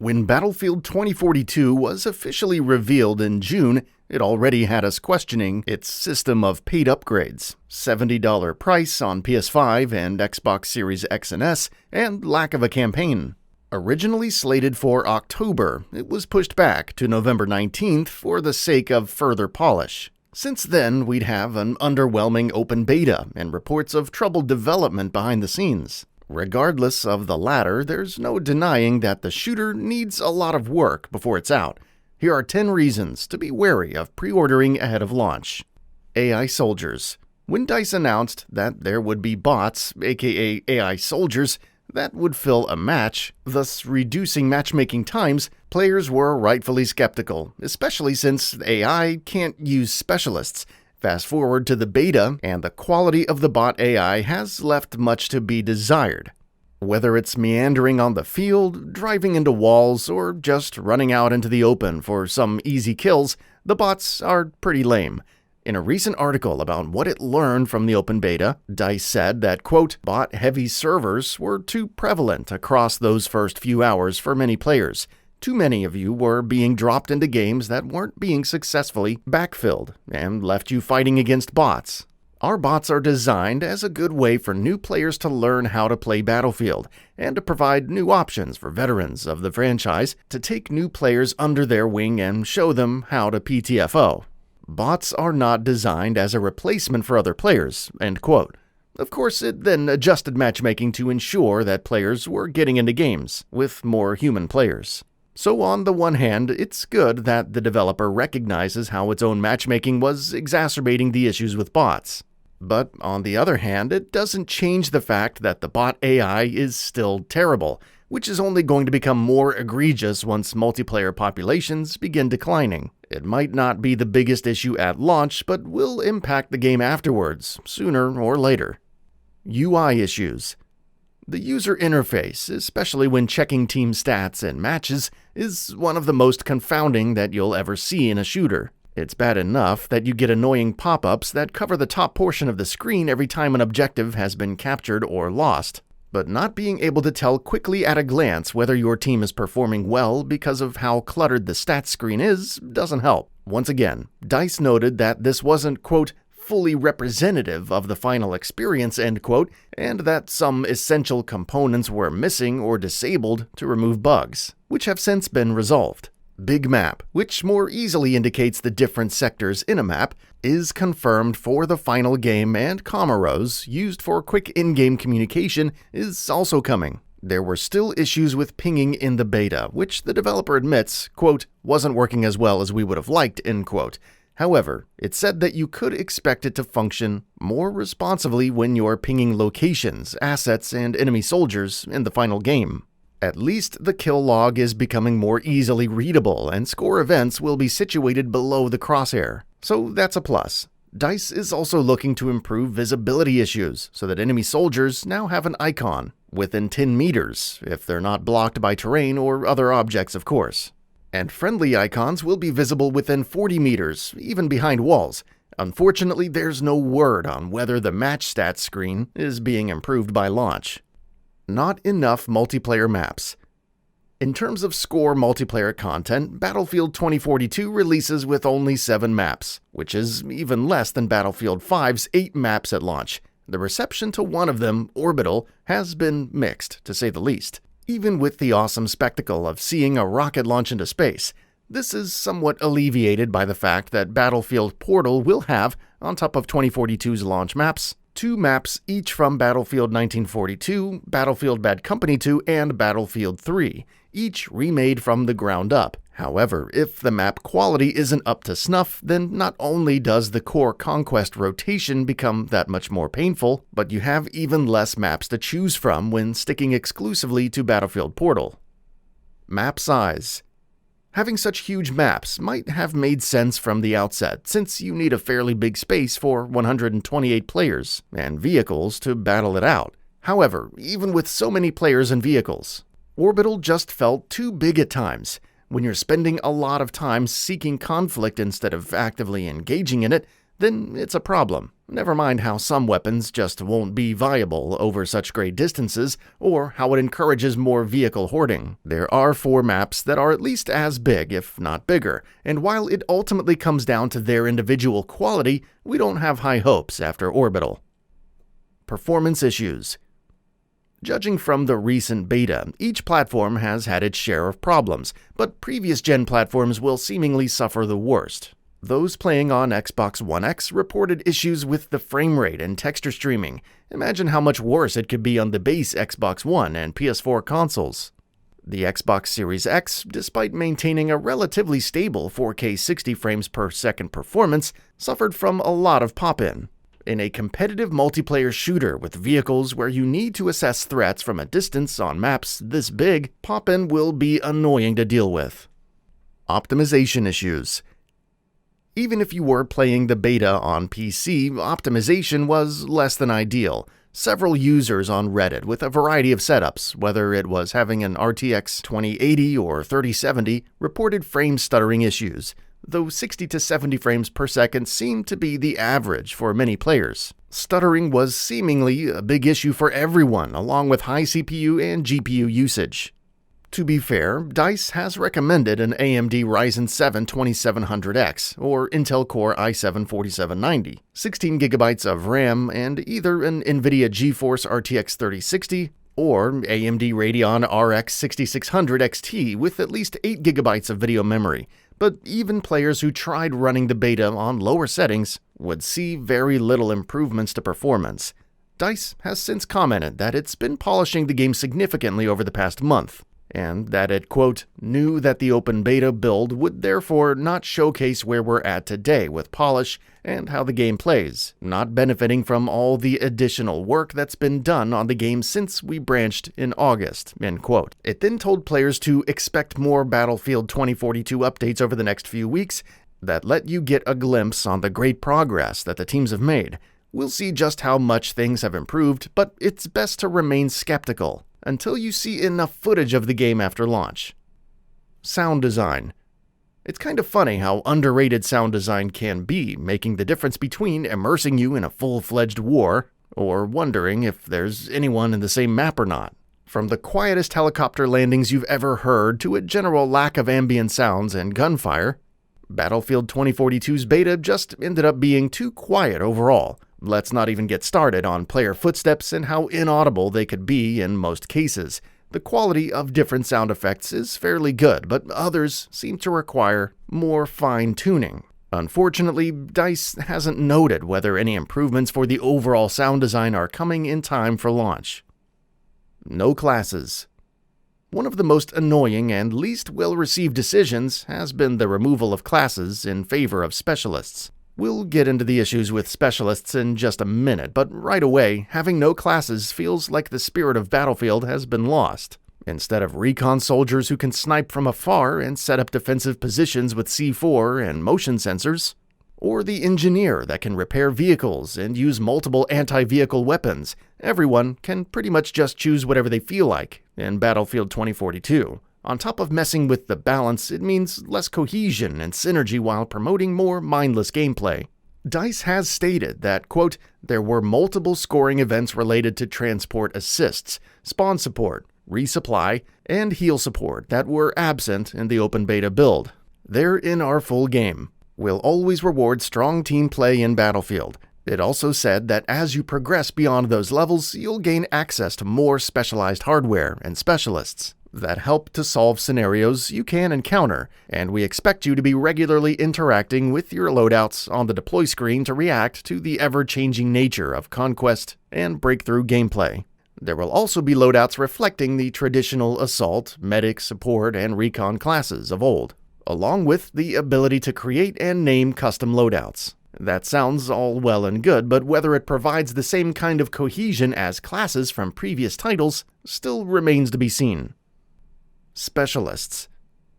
When Battlefield 2042 was officially revealed in June, it already had us questioning its system of paid upgrades, $70 price on PS5 and Xbox Series X and S, and lack of a campaign. Originally slated for October, it was pushed back to November 19th for the sake of further polish. Since then, we'd have an underwhelming open beta and reports of troubled development behind the scenes. Regardless of the latter, there's no denying that the shooter needs a lot of work before it's out. Here are 10 reasons to be wary of pre-ordering ahead of launch. AI Soldiers. When DICE announced that there would be bots, aka AI Soldiers, that would fill a match, thus reducing matchmaking times, players were rightfully skeptical, especially since AI can't use specialists. Fast forward to the beta, and the quality of the bot AI has left much to be desired. Whether it's meandering on the field, driving into walls, or just running out into the open for some easy kills, the bots are pretty lame. In a recent article about what it learned from the open beta, DICE said that, quote, bot-heavy servers were too prevalent across those first few hours for many players. Too many of you were being dropped into games that weren't being successfully backfilled and left you fighting against bots. Our bots are designed as a good way for new players to learn how to play Battlefield and to provide new options for veterans of the franchise to take new players under their wing and show them how to PTFO. Bots are not designed as a replacement for other players, end quote. Of course, it then adjusted matchmaking to ensure that players were getting into games with more human players. So on the one hand, it's good that the developer recognizes how its own matchmaking was exacerbating the issues with bots. But on the other hand, it doesn't change the fact that the bot AI is still terrible, which is only going to become more egregious once multiplayer populations begin declining. It might not be the biggest issue at launch, but will impact the game afterwards, sooner or later. UI issues. The user interface, especially when checking team stats and matches, is one of the most confounding that you'll ever see in a shooter. It's bad enough that you get annoying pop-ups that cover the top portion of the screen every time an objective has been captured or lost. But not being able to tell quickly at a glance whether your team is performing well because of how cluttered the stats screen is doesn't help. Once again, DICE noted that this wasn't, quote, fully representative of the final experience, end quote, and that some essential components were missing or disabled to remove bugs, which have since been resolved. Big Map, which more easily indicates the different sectors in a map, is confirmed for the final game, and Comoros, used for quick in-game communication, is also coming. There were still issues with pinging in the beta, which the developer admits, quote, wasn't working as well as we would have liked, end quote. However, it said that you could expect it to function more responsibly when you're pinging locations, assets, and enemy soldiers in the final game. At least the kill log is becoming more easily readable, and score events will be situated below the crosshair. So that's a plus. DICE is also looking to improve visibility issues so that enemy soldiers now have an icon within 10 meters, if they're not blocked by terrain or other objects, of course. And friendly icons will be visible within 40 meters, even behind walls. Unfortunately, there's no word on whether the match stats screen is being improved by launch. Not enough multiplayer maps. In terms of score multiplayer content, Battlefield 2042 releases with only 7 maps, which is even less than Battlefield 5's 8 maps at launch. The reception to one of them, Orbital, has been mixed, to say the least. Even with the awesome spectacle of seeing a rocket launch into space, this is somewhat alleviated by the fact that Battlefield Portal will have, on top of 2042's launch maps, 2 maps each from Battlefield 1942, Battlefield Bad Company 2, and Battlefield 3, each remade from the ground up. However, if the map quality isn't up to snuff, then not only does the core conquest rotation become that much more painful, but you have even less maps to choose from when sticking exclusively to Battlefield Portal. Map size. Having such huge maps might have made sense from the outset, since you need a fairly big space for 128 players and vehicles to battle it out. However, even with so many players and vehicles, Orbital just felt too big at times. When you're spending a lot of time seeking conflict instead of actively engaging in it, then it's a problem. Never mind how some weapons just won't be viable over such great distances, or how it encourages more vehicle hoarding. There are 4 maps that are at least as big, if not bigger, and while it ultimately comes down to their individual quality, we don't have high hopes after Orbital. Performance issues. Judging from the recent beta, each platform has had its share of problems, but previous gen platforms will seemingly suffer the worst. Those playing on Xbox One X reported issues with the frame rate and texture streaming. Imagine how much worse it could be on the base Xbox One and PS4 consoles. The Xbox Series X, despite maintaining a relatively stable 4K 60 frames per second performance, suffered from a lot of pop-in. In a competitive multiplayer shooter with vehicles where you need to assess threats from a distance on maps this big, pop-in will be annoying to deal with. Optimization issues. Even if you were playing the beta on PC, optimization was less than ideal. Several users on Reddit with a variety of setups, whether it was having an RTX 2080 or 3070, reported frame stuttering issues, though 60 to 70 frames per second seemed to be the average for many players. Stuttering was seemingly a big issue for everyone, along with high CPU and GPU usage. To be fair, DICE has recommended an AMD Ryzen 7 2700X or Intel Core i7-4790, 16GB of RAM, and either an NVIDIA GeForce RTX 3060 or AMD Radeon RX 6600 XT with at least 8GB of video memory. But even players who tried running the beta on lower settings would see very little improvements to performance. DICE has since commented that it's been polishing the game significantly over the past month, and that it, quote, knew that the open beta build would therefore not showcase where we're at today with polish and how the game plays, not benefiting from all the additional work that's been done on the game since we branched in August, end quote. It then told players to expect more Battlefield 2042 updates over the next few weeks that let you get a glimpse on the great progress that the teams have made. We'll see just how much things have improved, but it's best to remain skeptical until you see enough footage of the game after launch. Sound design. It's kind of funny how underrated sound design can be, making the difference between immersing you in a full-fledged war or wondering if there's anyone in the same map or not. From the quietest helicopter landings you've ever heard to a general lack of ambient sounds and gunfire, Battlefield 2042's beta just ended up being too quiet overall. Let's not even get started on player footsteps and how inaudible they could be in most cases. The quality of different sound effects is fairly good, but others seem to require more fine-tuning. Unfortunately, DICE hasn't noted whether any improvements for the overall sound design are coming in time for launch. No classes. One of the most annoying and least well-received decisions has been the removal of classes in favor of specialists. We'll get into the issues with specialists in just a minute, but right away, having no classes feels like the spirit of Battlefield has been lost. Instead of recon soldiers who can snipe from afar and set up defensive positions with C4 and motion sensors, or the engineer that can repair vehicles and use multiple anti-vehicle weapons, everyone can pretty much just choose whatever they feel like in Battlefield 2042. On top of messing with the balance, it means less cohesion and synergy while promoting more mindless gameplay. DICE has stated that, quote, there were multiple scoring events related to transport assists, spawn support, resupply, and heal support that were absent in the open beta build. They're in our full game. We'll always reward strong team play in Battlefield. It also said that as you progress beyond those levels, you'll gain access to more specialized hardware and specialists that help to solve scenarios you can encounter, and we expect you to be regularly interacting with your loadouts on the deploy screen to react to the ever-changing nature of conquest and breakthrough gameplay. There will also be loadouts reflecting the traditional assault, medic, support, and recon classes of old, along with the ability to create and name custom loadouts. That sounds all well and good, but whether it provides the same kind of cohesion as classes from previous titles still remains to be seen. Specialists.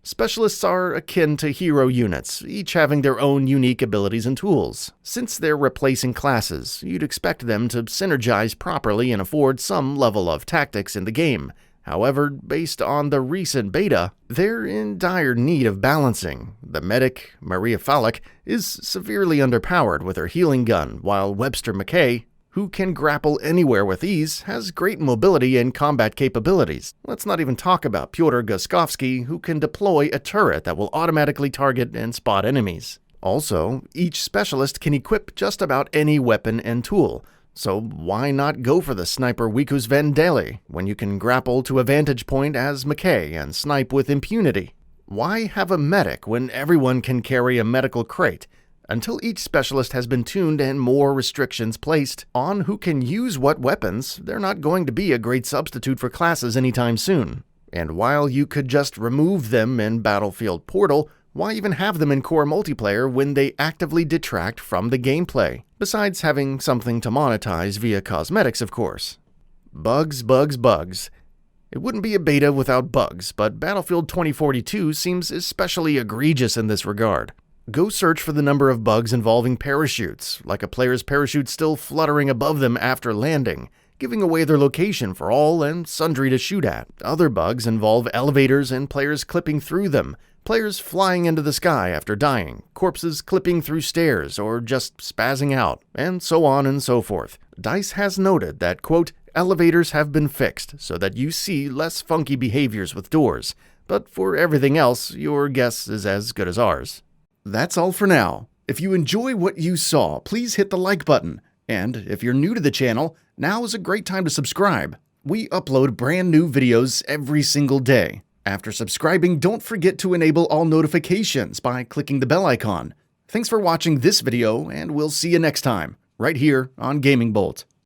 Specialists are akin to hero units, each having their own unique abilities and tools. Since they're replacing classes, you'd expect them to synergize properly and afford some level of tactics in the game. However, based on the recent beta, they're in dire need of balancing. The medic, Maria Falek, is severely underpowered with her healing gun, while Webster McKay, who can grapple anywhere with ease, has great mobility and combat capabilities. Let's not even talk about Pyotr Guskovsky, who can deploy a turret that will automatically target and spot enemies. Also, each specialist can equip just about any weapon and tool, so why not go for the sniper Wikus Vendale when you can grapple to a vantage point as McKay and snipe with impunity? Why have a medic when everyone can carry a medical crate? Until each specialist has been tuned and more restrictions placed on who can use what weapons, they're not going to be a great substitute for classes anytime soon. And while you could just remove them in Battlefield Portal, why even have them in core multiplayer when they actively detract from the gameplay? Besides having something to monetize via cosmetics, of course. Bugs, bugs, bugs. It wouldn't be a beta without bugs, but Battlefield 2042 seems especially egregious in this regard. Go search for the number of bugs involving parachutes, like a player's parachute still fluttering above them after landing, giving away their location for all and sundry to shoot at. Other bugs involve elevators and players clipping through them, players flying into the sky after dying, corpses clipping through stairs or just spazzing out, and so on and so forth. DICE has noted that, quote, elevators have been fixed so that you see less funky behaviors with doors, but for everything else, your guess is as good as ours. That's all for now. If you enjoy what you saw, please hit the like button. And if you're new to the channel, now is a great time to subscribe. We upload brand new videos every single day. After subscribing, don't forget to enable all notifications by clicking the bell icon. Thanks for watching this video, and we'll see you next time, right here on GamingBolt.